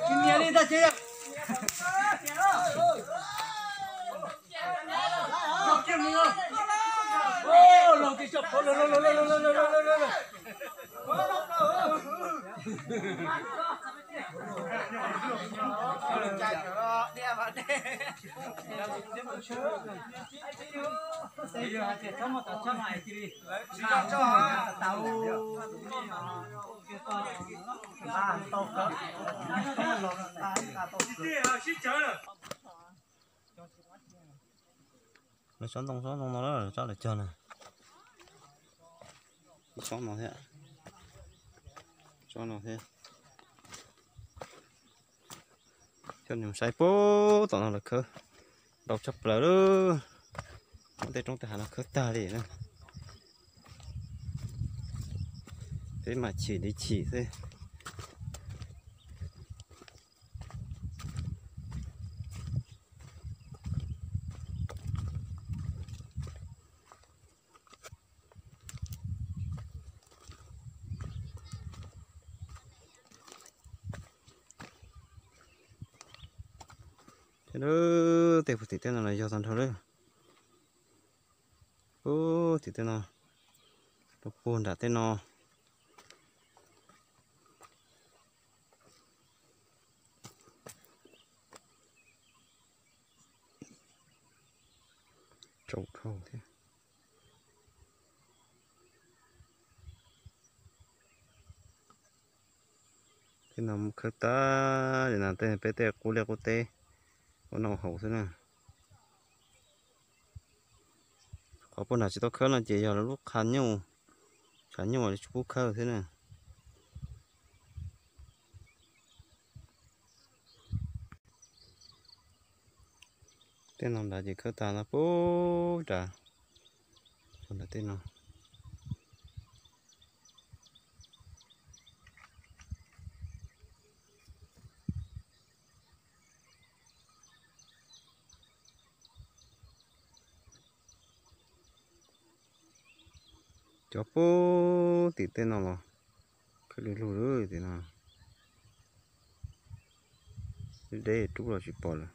Kinh đi ta chơi. Ô, lồng cái chụp, lô. Nó xoắn tông nó là cho lại trơn này, xoắn nó thế ạ, xoắn nó thế, chân nhầm sai bố, tao nó là khơi, đầu chập lỡ đó, con tay trong tay nó khơi ta đi nữa, thế mà chỉ đi chỉ thôi. Thế đó, tiền phụ thì tên là do thằng thôi đấy. Ô, thì tên nào, nó buồn đã tên nào. Trâu trâu thế. Thế nào một khởi ta để làm tên PT cô lê cô tê, con nào hậu thế nào. Có bọn nào chỉ tao khởi là chỉ giờ là lúc khăn nhau mà chú khởi thế nào. Tên nào đã chỉ khởi ta là bố trả, còn là tên nào. Cho bố thì tên nào mà cái lì lù rồi thì nào đây trúc là chỉ bỏ rồi.